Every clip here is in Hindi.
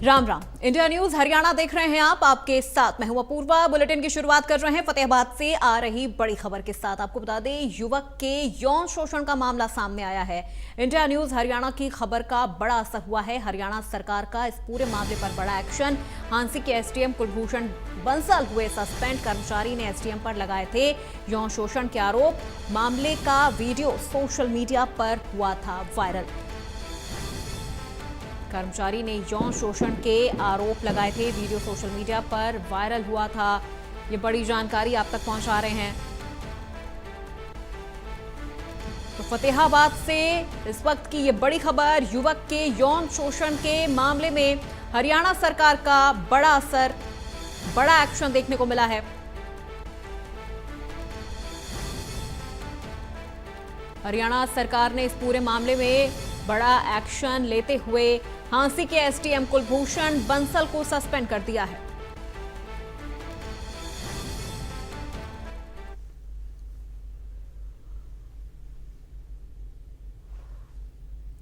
राम राम। इंडिया न्यूज हरियाणा देख रहे हैं आप, आपके साथ मैं हूं अपूर्वा। बुलेटिन की शुरुआत कर रहे हैं फतेहाबाद से आ रही बड़ी खबर के साथ। आपको बता दें, युवक के यौन शोषण का मामला सामने आया है। इंडिया न्यूज हरियाणा की खबर का बड़ा असर हुआ है। हरियाणा सरकार का इस पूरे मामले पर बड़ा एक्शन। हांसी के एसडीएम कुलभूषण बंसल हुए सस्पेंड। कर्मचारी ने एसडीएम पर लगाए थे यौन शोषण के आरोप। मामले का वीडियो सोशल मीडिया पर हुआ था वायरल। कर्मचारी ने यौन शोषण के आरोप लगाए थे, वीडियो सोशल मीडिया पर वायरल हुआ था। ये बड़ी जानकारी आप तक पहुंचा रहे हैं। तो फतेहाबाद से इस वक्त की ये बड़ी खबर, युवक के यौन शोषण के मामले में हरियाणा सरकार का बड़ा असर, बड़ा एक्शन देखने को मिला है। हरियाणा सरकार ने इस पूरे मामले में बड़ा एक्शन लेते हुए हांसी के एसडीएम कुलभूषण बंसल को सस्पेंड कर दिया है।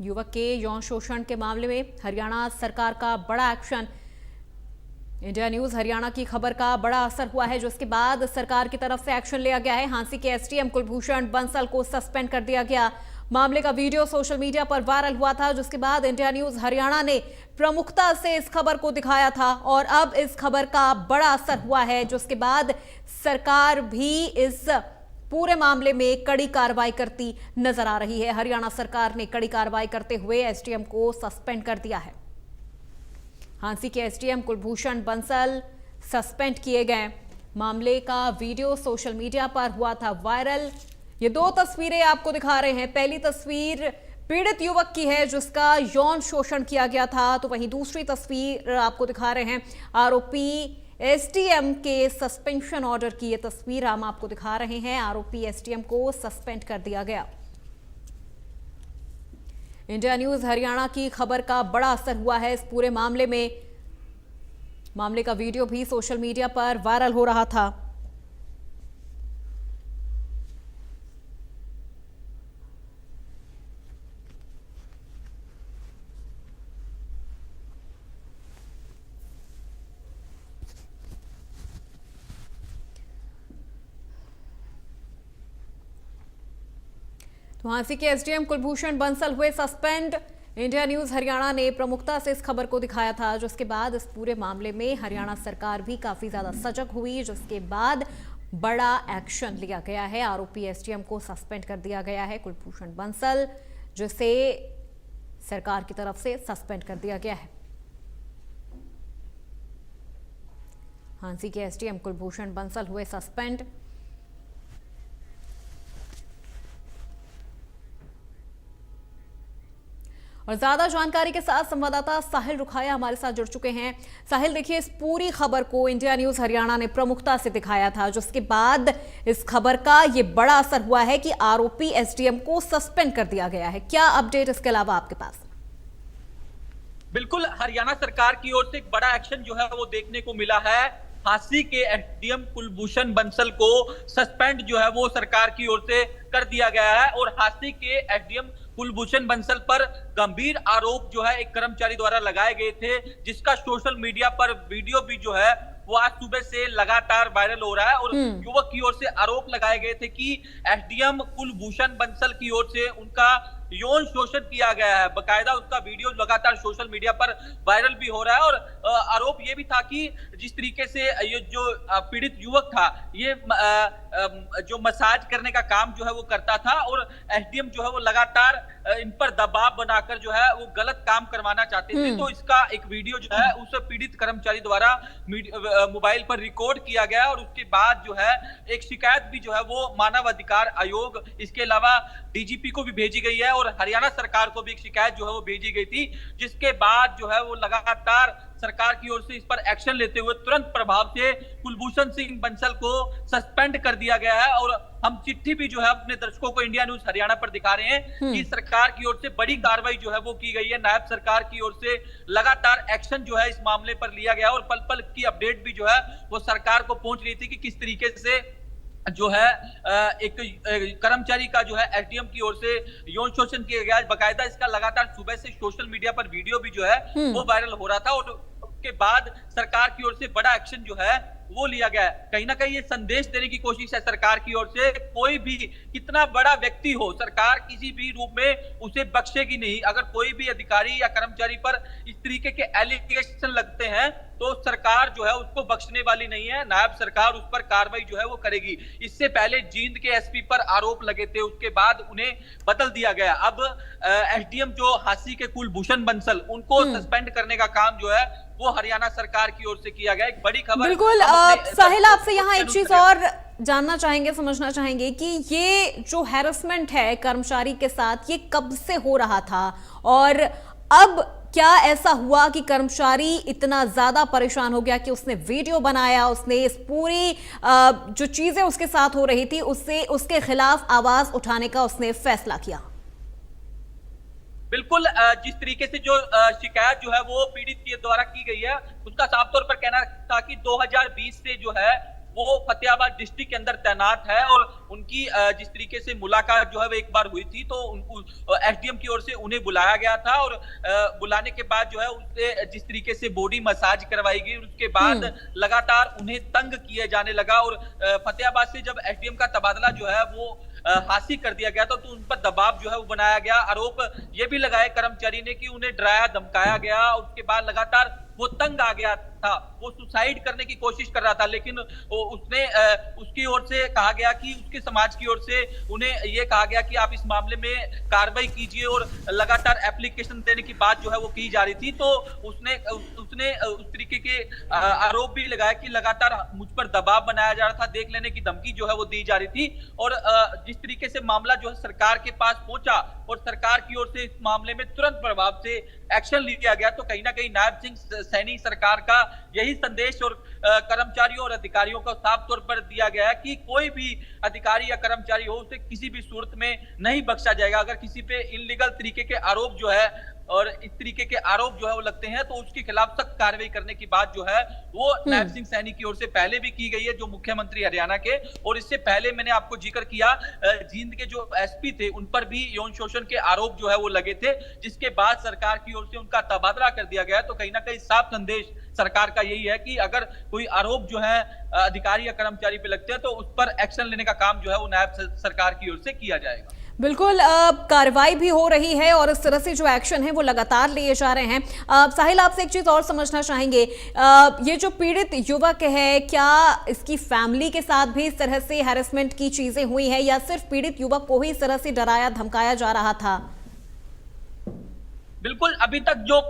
युवक के यौन शोषण के मामले में हरियाणा सरकार का बड़ा एक्शन। इंडिया न्यूज हरियाणा की खबर का बड़ा असर हुआ है, जिसके बाद सरकार की तरफ से एक्शन लिया गया है। हांसी के एसडीएम कुलभूषण बंसल को सस्पेंड कर दिया गया। मामले का वीडियो सोशल मीडिया पर वायरल हुआ था, जिसके बाद इंडिया न्यूज हरियाणा ने प्रमुखता से इस खबर को दिखाया था और अब इस खबर का बड़ा असर हुआ है, जिसके बाद सरकार भी इस पूरे मामले में कड़ी कार्रवाई करती नजर आ रही है। हरियाणा सरकार ने कड़ी कार्रवाई करते हुए एसडीएम को सस्पेंड कर दिया है। हांसी के एसडीएम कुलभूषण बंसल सस्पेंड किए गए। मामले का वीडियो सोशल मीडिया पर हुआ था वायरल। ये दो तस्वीरें आपको दिखा रहे हैं। पहली तस्वीर पीड़ित युवक की है, जिसका यौन शोषण किया गया था, तो वहीं दूसरी तस्वीर आपको दिखा रहे हैं आरोपी एसडीएम के सस्पेंशन ऑर्डर की। ये तस्वीर हम आपको दिखा रहे हैं। आरोपी एसडीएम को सस्पेंड कर दिया गया। इंडिया न्यूज हरियाणा की खबर का बड़ा असर हुआ है इस पूरे मामले में। मामले का वीडियो भी सोशल मीडिया पर वायरल हो रहा था। तो हांसी के एसडीएम कुलभूषण बंसल हुए सस्पेंड। इंडिया न्यूज हरियाणा ने प्रमुखता से इस खबर को दिखाया था, जिसके बाद इस पूरे मामले में हरियाणा सरकार भी काफी ज्यादा सजग हुई, जिसके बाद बड़ा एक्शन लिया गया है। आरोपी एसडीएम को सस्पेंड कर दिया गया है, कुलभूषण बंसल, जिसे सरकार की तरफ से सस्पेंड कर दिया गया है। हांसी के एसडीएम कुलभूषण बंसल हुए सस्पेंड। और ज्यादा जानकारी के साथ संवाददाता साहिल रुखाया हमारे साथ जुड़ चुके हैं। साहिल, देखिए, इस पूरी खबर को इंडिया न्यूज हरियाणा ने प्रमुखता से दिखाया था, जिसके बाद इस खबर का ये बड़ा असर हुआ है कि आरोपी एसडीएम को सस्पेंड कर दिया गया है। क्या अपडेट इसके अलावा आपके पास? बिल्कुल, हरियाणा सरकार की ओर से एक बड़ा एक्शन जो है वो देखने को मिला है। हांसी के एसडीएम कुलभूषण बंसल को सस्पेंड जो है वो सरकार की ओर से कर दिया गया है और हांसी के एसडीएम कुलभूषण बंसल पर गंभीर आरोप जो है एक कर्मचारी द्वारा लगाए गए थे, जिसका सोशल मीडिया पर वीडियो भी जो है वो आज सुबह से लगातार वायरल हो रहा है। और युवक की ओर से आरोप लगाए गए थे कि एसडीएम कुलभूषण बंसल की ओर से उनका यौन शोषण किया गया है। बकायदा उसका वीडियो लगातार सोशल मीडिया पर वायरल भी हो रहा है। और आरोप ये भी था कि जिस तरीके से ये जो पीड़ित युवक था, ये जो मसाज करने का काम जो है वो करता था और एसडीएम जो है वो लगातार इन पर दबाव बनाकर जो है वो गलत काम करवाना चाहते थे। तो इसका एक वीडियो जो है उस पीड़ित कर्मचारी द्वारा मोबाइल पर रिकॉर्ड किया गया और उसके बाद जो है एक शिकायत भी जो है वो मानव अधिकार आयोग, इसके अलावा डीजीपी को भी भेजी गई है और हरियाणा सरकार को भी एक शिकायत जो है वो भेजी गई थी, जिसके बाद जो है वो लगातार सरकार की ओर से इस पर एक्शन लेते हुए तुरंत प्रभाव से कुलभूषण सिंह बंसल को सस्पेंड कर दिया गया है। और हम चिट्ठी भी जो है अपने दर्शकों को इंडिया न्यूज हरियाणा पर दिखा रहे हैं कि सरकार की ओर से बड़ी कार्रवाई जो है वो की गई है। नायब सरकार की ओर से लगातार एक्शन जो है इस मामले पर लिया गया और पल पल की अपडेट भी जो है वो सरकार को पहुंच रही थी कि किस तरीके से जो है एक कर्मचारी का जो है एसडीएम की ओर से यौन शोषण किया गया। बकायदा इसका लगातार सुबह से सोशल मीडिया पर वीडियो भी जो है वो वायरल हो रहा था और उसके बाद सरकार की ओर से बड़ा एक्शन जो है वो लिया गया है। कहीं ना कहीं ये संदेश देने की कोशिश है सरकार की ओर से, कोई भी कितना बड़ा व्यक्ति हो, सरकार किसी भी रूप में उसे बख्शेगी नहीं। अगर कोई भी अधिकारी या कर्मचारी पर इस तरीके के एलिगेशन लगते हैं तो सरकार जो है उसको बख्शने वाली नहीं है। नायब सरकार उस पर कार्रवाई जो है वो करेगी। इससे पहले जींद के एसपी पर आरोप लगे थे, उसके बाद उन्हें बदल दिया गया। अब एसडीएम जो हांसी के कुलभूषण बंसल, उनको सस्पेंड करने का काम जो है वो हरियाणा सरकार की ओर से किया गया। एक बड़ी खबर। बिल्कुल साहिल, आपसे यहाँ एक चीज और जानना चाहेंगे, समझना चाहेंगे कि ये जो हैरेसमेंट है कर्मचारी के साथ, ये कब से हो रहा था और अब क्या ऐसा हुआ कि कर्मचारी इतना ज्यादा परेशान हो गया कि उसने वीडियो बनाया, उसने इस पूरी जो चीजें उसके साथ हो रही थी उसके खिलाफ आवाज उठाने का उसने फैसला किया? बिल्कुल, जिस तरीके से जो शिकायत जो है वो पीड़ित के द्वारा की गई है, उसका साफ तौर पर कहना था कि 2020 से जो है वो फतेहाबाद डिस्ट्रिक्ट के अंदर तैनात है और उनकी जिस तरीके से मुलाकात जो है वो एक बार हुई थी तो उनको एसडीएम की ओर से उन्हें बुलाया गया था और बुलाने के बाद जो है उससे जिस तरीके से बॉडी मसाज करवाई गई, उसके बाद लगातार उन्हें तंग किया जाने लगा और फतेहाबाद से जब एसडीएम का तबादला जो है वो हासिल कर दिया गया तो उन पर दबाव जो है वो बनाया गया। आरोप ये भी लगाए कर्मचारी ने कि उन्हें डराया धमकाया गया, उसके बाद लगातार वो तंग आ गया था, वो सुसाइड करने की कोशिश कर रहा था, लेकिन उसने उसकी ओर से कहा गया कि उसके समाज की ओर से उन्हें ये कहा गया कि आप इस मामले में कार्रवाई कीजिए और लगातार एप्लीकेशन देने की बात जो है वो की जा रही थी। तो उसने उस तरीके के आरोप भी लगाया कि लगातार मुझ पर दबाव बनाया जा रहा था, देख लेने की धमकी जो है वो दी जा रही थी और जिस तरीके से मामला जो है सरकार के पास पहुंचा और सरकार की ओर से इस मामले में तुरंत प्रभाव से एक्शन लिया गया तो कहीं ना कहीं नायब सिंह सैनी सरकार का यही संदेश और कर्मचारियों और अधिकारियों को साफ तौर पर दिया गया है कि कोई भी अधिकारी या कर्मचारी हो उसे किसी भी सूरत में नहीं बख्शा जाएगा। अगर किसी पे इलीगल तरीके के आरोप जो है और इस तरीके के आरोप जो है वो लगते हैं तो उसके खिलाफ सख्त कार्रवाई करने की बात जो है वो नायब सिंह सैनी की ओर से पहले भी की गई है, जो मुख्यमंत्री हरियाणा के, और इससे पहले मैंने आपको जिक्र किया जींद के जो एसपी थे उन पर भी यौन शोषण के आरोप जो है वो लगे थे, जिसके बाद सरकार की ओर से उनका तबादला कर दिया गया। तो कहीं ना कहीं साफ संदेश सरकार का यही है कि अगर कोई आरोप जो है अधिकारी या कर्मचारी पे लगते हैं तो उस पर एक्शन लेने का काम जो है वो नायब सरकार की ओर से किया जाएगा। बिल्कुल, कार्रवाई भी हो रही है और इस तरह से जो एक्शन है वो लगातार लिए जा रहे हैं। साहिल, आपसे एक चीज और समझना चाहेंगे, ये जो पीड़ित युवक है क्या इसकी फैमिली के साथ भी इस तरह से हैरेसमेंट की चीजें हुई है या सिर्फ पीड़ित युवक को ही इस तरह से डराया धमकाया जा रहा था? बिल्कुल, अभी तक जो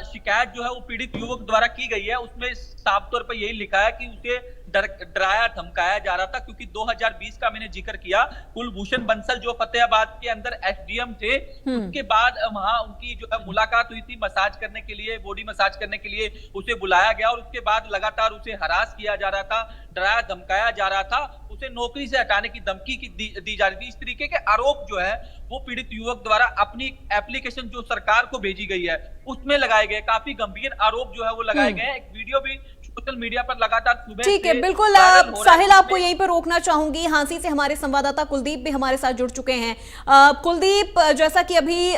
शिकायत जो है वो पीड़ित युवक द्वारा की गई है उसमें साफ तौर पर यही लिखा है कि उसे डराया धमकाया जा रहा था, क्योंकि 2020 का मैंने जिक्र किया, कुलभूषण बंसल जो फतेहाबाद के अंदर एसडीएम थे, उसके बाद वहां उनकी जो है मुलाकात हुई थी मसाज करने के लिए, बॉडी मसाज करने के लिए उसे बुलाया गया और उसके बाद लगातार उसे हरास किया जा रहा था, डराया धमकाया जा रहा था, उसे नौकरी से हटाने की धमकी दी जा रही थी। इस तरीके के आरोप जो है वो पीड़ित युवक द्वारा अपनी एप्लीकेशन जो सरकार को भेजी गई है उसमें लगाए गए, काफी गंभीर आरोप जो है वो लगाए गए हैं। एक वीडियो भी सोशल मीडिया पर लगातार सुबह ठीक है, बिल्कुल साहिल, आपको यहीं पर रोकना चाहूंगी। हांसी से हमारे संवाददाता कुलदीप भी हमारे साथ जुड़ चुके हैं। कुलदीप, जैसा कि अभी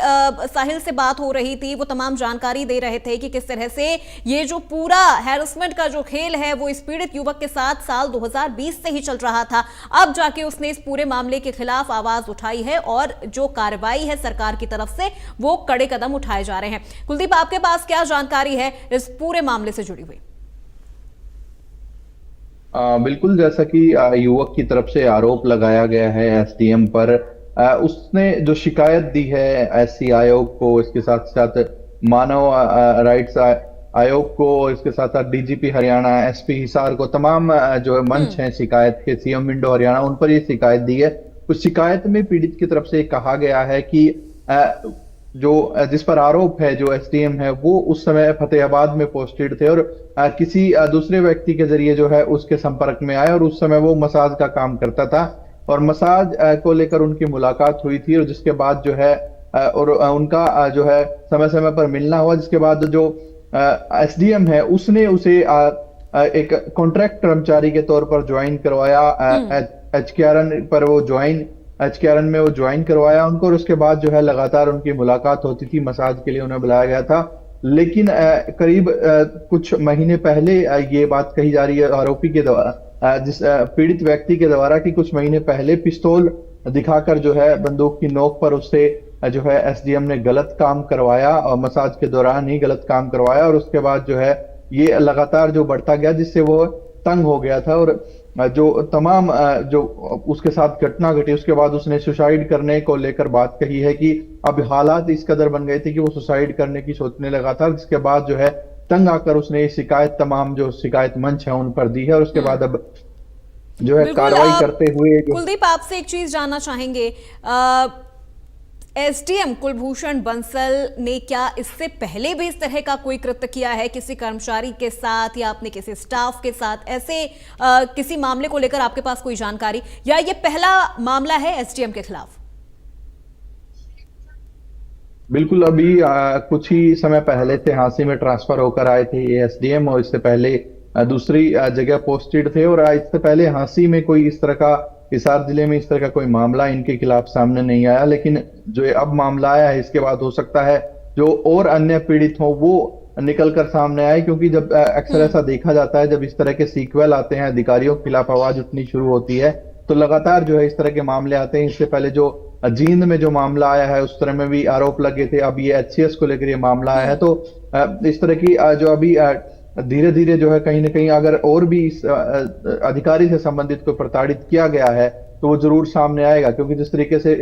साहिल से बात हो रही थी, वो तमाम जानकारी दे रहे थे कि किस तरह से ये जो पूरा हैरेसमेंट का जो खेल है वो इस पीड़ित युवक के साथ साल 2020 से ही चल रहा था। अब जाके उसने इस पूरे मामले के खिलाफ आवाज उठाई है और जो कार्रवाई है सरकार की तरफ से वो कड़े कदम उठाए जा रहे हैं। कुलदीप, आपके पास क्या जानकारी है इस पूरे मामले से जुड़ी हुई? बिल्कुल, जैसा कि युवक की तरफ से आरोप लगाया गया है एसडीएम पर, उसने जो शिकायत दी है एससी आयोग को, इसके साथ साथ मानव राइट्स आयोग को, इसके साथ साथ डीजीपी हरियाणा, एसपी हिसार को, तमाम जो है मंच हैं शिकायत के, सीएम विंडो हरियाणा, उन पर ये शिकायत दी है। उस शिकायत में पीड़ित की तरफ से कहा गया है कि जो जिस पर आरोप है, जो एसडीएम है, वो उस समय फतेहाबाद में पोस्टेड थे और किसी दूसरे व्यक्ति के जरिए जो है उसके संपर्क में आए और उस समय वो मसाज का काम करता था और मसाज को लेकर उनकी मुलाकात हुई थी और जिसके बाद जो है और उनका जो है समय समय पर मिलना हुआ, जिसके बाद जो एसडीएम है उसने उसे एक कॉन्ट्रैक्ट कर्मचारी के तौर पर ज्वाइन करवाया, एचकेआरएन पर वो एचकेआरएन में वो ज्वाइन करवाया उनको और उसके बाद जो है लगातार उनकी मुलाकात होती थी, मसाज के लिए उन्हें बुलाया गया था लेकिन करीब कुछ महीने पहले ये बात कही जा रही है आरोपी के द्वारा, जिस पीड़ित व्यक्ति के द्वारा, कि कुछ महीने पहले पिस्तौल दिखाकर जो है बंदूक की नोक पर उससे जो है एसडीएम ने गलत काम करवाया, और मसाज के दौरान ही गलत काम करवाया, और उसके बाद जो है ये लगातार जो बढ़ता गया, जिससे वो तंग हो गया था। और जो तमाम जो उसके साथ घटना घटी, उसके बाद उसने सुसाइड करने को लेकर बात कही है कि अब हालात इस कदर बन गए थे कि वो सुसाइड करने की सोचने लगा था, जिसके बाद जो है तंग आकर उसने शिकायत, तमाम जो शिकायत मंच है उन पर दी है, और उसके बाद अब जो है बिल्कुल। कार्रवाई करते हुए कुलदीप, आपसे एक चीज जानना चाहेंगे, एसडीएम कुलभूषण बंसल ने क्या इससे पहले भी इस तरह का कोई कृत्य किया है किसी कर्मचारी के साथ या अपने किसी स्टाफ के साथ? ऐसे किसी मामले को लेकर आपके पास कोई जानकारी, या ये पहला मामला है एसडीएम के खिलाफ? बिल्कुल, अभी कुछ ही समय पहले थे हांसी में ट्रांसफर होकर आए थे ये एसडीएम, और इससे पहले दूसरी जगह पोस्टेड थे। और इससे पहले हांसी में कोई इस तरह का, हिसार जिले में इस तरह का कोई मामला इनके खिलाफ सामने नहीं आया। लेकिन जो ये अब मामला आया है, इसके बाद हो सकता है जो और अन्य पीड़ित हो वो निकल कर सामने आए, क्योंकि जब अक्सर ऐसा देखा जाता है, जब इस तरह के सीक्वल आते हैं, अधिकारियों के खिलाफ आवाज उठनी शुरू होती है, तो लगातार जो है इस तरह के मामले आते हैं। इससे पहले जो जींद में जो मामला आया है, उस तरह में भी आरोप लगे थे। अब ये एचसीएस को लेकर ये मामला आया है, तो इस तरह की जो अभी धीरे धीरे जो है कहीं ना कहीं अगर और भी इस अधिकारी से संबंधित को प्रताड़ित किया गया है, तो वो जरूर सामने आएगा। क्योंकि जिस तरीके से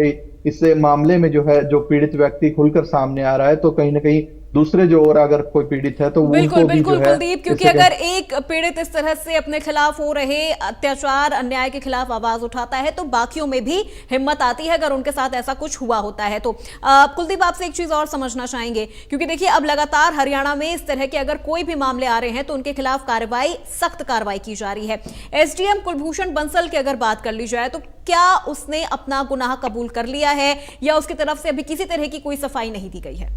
इस मामले में जो है जो पीड़ित व्यक्ति खुलकर सामने आ रहा है, तो कहीं ना कहीं दूसरे जो और अगर कोई पीड़ित है तो बिल्कुल उनको भी जो है, कुलदीप, क्योंकि अगर एक पीड़ित इस तरह से अपने खिलाफ हो रहे अत्याचार, अन्याय के खिलाफ आवाज उठाता है, तो बाकियों में भी हिम्मत आती है अगर उनके साथ ऐसा कुछ हुआ होता है तो। कुलदीप, आपसे एक चीज और समझना चाहेंगे, क्योंकि देखिए अब लगातार हरियाणा में इस तरह के अगर कोई भी मामले आ रहे हैं तो उनके खिलाफ कार्रवाई, सख्त कार्रवाई की जा रही है। एसडीएम कुलभूषण बंसल की अगर बात कर ली जाए, तो क्या उसने अपना गुनाह कबूल कर लिया है, या उसकी तरफ से अभी किसी तरह की कोई सफाई नहीं दी गई है?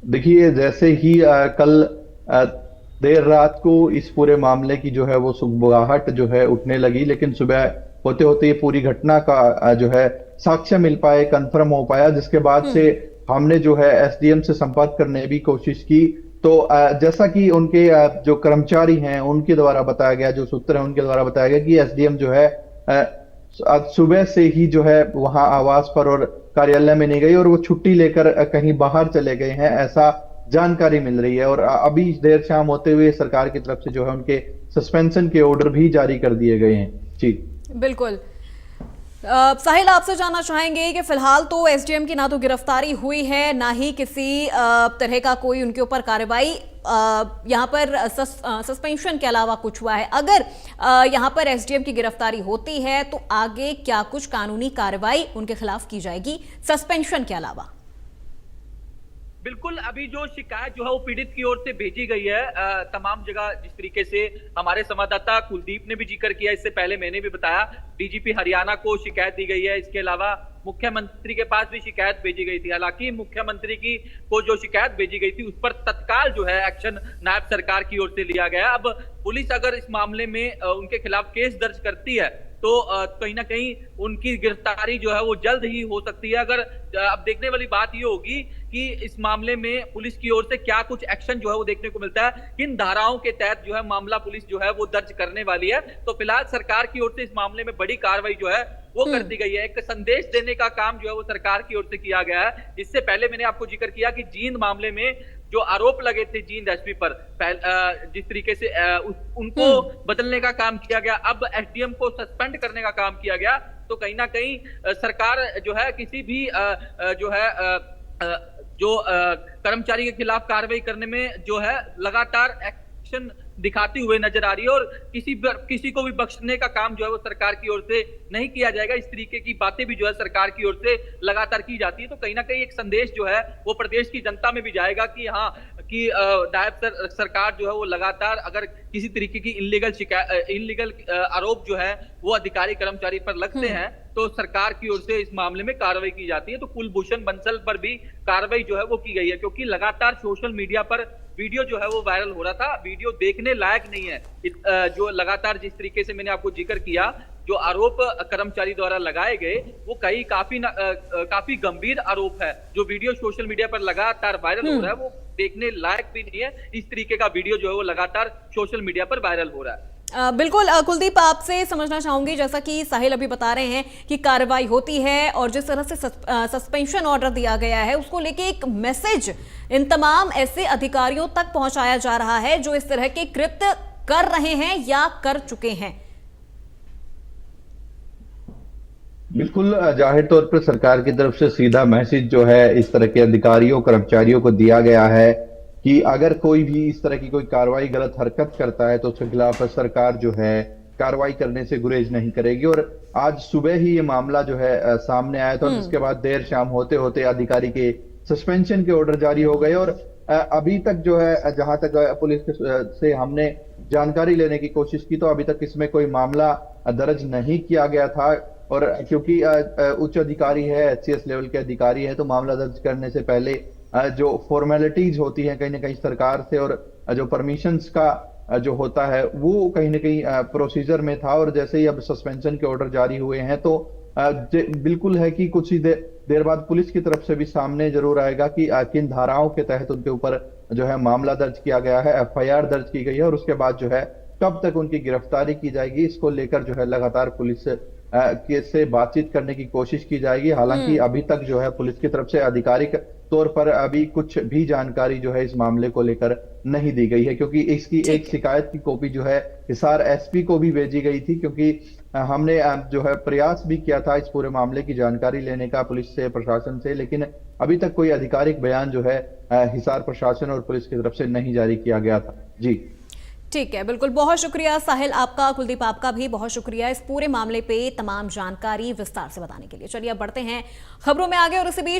देखिए, जैसे ही कल देर रात को इस पूरे मामले की जो है वो सुगबुगाहट जो है उठने लगी, लेकिन सुबह होते होते ये पूरी घटना का जो है साक्ष्य मिल पाए, कंफर्म हो पाया, जिसके बाद से हमने जो है एसडीएम से संपर्क करने की कोशिश की। तो जैसा कि उनके जो कर्मचारी हैं उनके द्वारा बताया गया, जो सूत्र है उनके द्वारा बताया गया कि एसडीएम जो है आज सुबह से ही जो है वहां आवास पर और कार्यालय में नहीं गई, और वो छुट्टी लेकर कहीं बाहर चले गए हैं, ऐसा जानकारी मिल रही है। और अभी देर शाम होते हुए सरकार की तरफ से जो है उनके सस्पेंशन के ऑर्डर भी जारी कर दिए गए हैं। जी बिल्कुल। साहिल, आपसे जानना चाहेंगे कि फिलहाल तो एसडीएम की ना तो गिरफ्तारी हुई है, ना ही किसी तरह का कोई उनके ऊपर कार्रवाई, यहाँ पर सस्पेंशन के अलावा कुछ हुआ है। अगर यहाँ पर एसडीएम की गिरफ्तारी होती है तो आगे क्या कुछ कानूनी कार्रवाई उनके खिलाफ की जाएगी सस्पेंशन के अलावा? बिल्कुल, अभी जो शिकायत जो है वो पीड़ित की ओर से भेजी गई है तमाम जगह, जिस तरीके से हमारे संवाददाता कुलदीप ने भी जिक्र किया, इससे पहले मैंने भी बताया, डीजीपी हरियाणा को शिकायत दी गई है। इसके अलावा मुख्यमंत्री के पास भी शिकायत भेजी गई थी। हालांकि मुख्यमंत्री की को जो शिकायत भेजी गई थी उस पर तत्काल जो है एक्शन नायब सरकार की ओर से लिया गया। अब पुलिस अगर इस मामले में उनके खिलाफ केस दर्ज करती है तो कहीं ना कहीं उनकी गिरफ्तारी जो है वो जल्द ही हो सकती है। अगर अब देखने वाली बात ये होगी कि इस मामले में पुलिस की ओर से क्या कुछ एक्शन जो है वो देखने को मिलता है, किन धाराओं के तहत जो है मामला पुलिस जो है वो दर्ज करने वाली है। तो फिलहाल सरकार की ओर से इस मामले में बड़ी कार्रवाई जो है वो कर दी गई है। एक संदेश देने का काम जो है वो सरकार की ओर से किया गया है। इससे पहले मैंने आपको जिक्र किया कि जींद मामले में जो आरोप लगे थे जींद एसपी पर, जिस तरीके से उनको बदलने का काम किया गया, अब एसडीएम को सस्पेंड करने का काम किया गया, तो कहीं ना कहीं सरकार जो है किसी भी जो है कर्मचारी के खिलाफ कार्रवाई करने में जो है लगातार एक्शन दिखाती हुए नजर आ रही है, और किसी को भी बख्शने का काम जो है वो सरकार की ओर से नहीं किया जाएगा। इस तरीके की बातें भी जो है सरकार की ओर से लगातार की जाती है। तो कहीं ना कहीं एक संदेश जो है वो प्रदेश की जनता में भी जाएगा कि हाँ, कि नायब सरकार जो है वो लगातार अगर किसी तरीके की इनलीगल आरोप जो है वो अधिकारी कर्मचारी पर लगते हैं तो सरकार की ओर से इस मामले में कार्रवाई की जाती है। तो कुलभूषण बंसल पर भी कार्रवाई जो है वो की गई है, क्योंकि लगातार सोशल मीडिया पर वीडियो जो है वो वायरल हो रहा था। वीडियो देखने लायक नहीं है, जो लगातार जिस तरीके से मैंने आपको जिक्र किया जो आरोप कर्मचारी द्वारा लगाए गए वो काफी गंभीर आरोप है। जो वीडियो सोशल मीडिया पर लगातार वायरल हो रहा है वो देखने लायक भी नहीं है। इस तरीके का वीडियो जो है वो लगातार सोशल मीडिया पर वायरल हो रहा है। बिल्कुल कुलदीप, आपसे समझना चाहूंगी, जैसा कि साहिल अभी बता रहे हैं कि कार्रवाई होती है और जिस तरह से सस्पेंशन ऑर्डर दिया गया है उसको लेके एक मैसेज इन तमाम ऐसे अधिकारियों तक पहुंचाया जा रहा है जो इस तरह के कृत्य कर रहे हैं या कर चुके हैं। बिल्कुल, जाहिर तौर पर सरकार की तरफ से सीधा मैसेज जो है इस तरह के अधिकारियों कर्मचारियों को दिया गया है कि अगर कोई भी इस तरह की कोई कार्रवाई गलत हरकत करता है तो उसके खिलाफ सरकार जो है कार्रवाई करने से गुरेज नहीं करेगी। और आज सुबह ही ये मामला जो है सामने आया था और इसके बाद देर शाम होते होते अधिकारी के सस्पेंशन के ऑर्डर जारी हो गए। और अभी तक जो है जहां तक पुलिस से हमने जानकारी लेने की कोशिश की तो अभी तक इसमें कोई मामला दर्ज नहीं किया गया था। और क्योंकि उच्च अधिकारी है, एचसीएस लेवल के अधिकारी है, तो मामला दर्ज करने से पहले जो फॉर्मेलिटीज होती है कहीं ना कहीं सरकार से और जो परमिशंस का जो होता है वो कहीं ना कहीं प्रोसीजर में था। और जैसे ही अब सस्पेंशन के ऑर्डर जारी हुए हैं तो बिल्कुल है कि कुछ ही देर बाद पुलिस की तरफ से भी सामने जरूर आएगा कि किन धाराओं के तहत उनके ऊपर जो है मामला दर्ज किया गया है, एफआईआर दर्ज की गई है और उसके बाद जो है कब तक उनकी गिरफ्तारी की जाएगी, इसको लेकर जो है लगातार पुलिस से बातचीत करने की कोशिश की जाएगी। हालांकि अभी तक जो है पुलिस की तरफ से आधिकारिक तौर पर अभी कुछ भी जानकारी जो है इस मामले को लेकर नहीं दी गई है, क्योंकि इसकी एक शिकायत की कॉपी जो है हिसार एसपी को भी भेजी गई थी, क्योंकि हमने जो है प्रयास भी किया था इस पूरे मामले की जानकारी लेने का पुलिस से, प्रशासन से, लेकिन अभी तक कोई आधिकारिक बयान जो है हिसार प्रशासन और पुलिस की तरफ से नहीं जारी किया गया था। जी ठीक है, बिल्कुल, बहुत शुक्रिया साहिल आपका, कुलदीप आपका भी बहुत शुक्रिया इस पूरे मामले पे तमाम जानकारी विस्तार से बताने के लिए। चलिए अब बढ़ते हैं खबरों में आगे और इसी बीच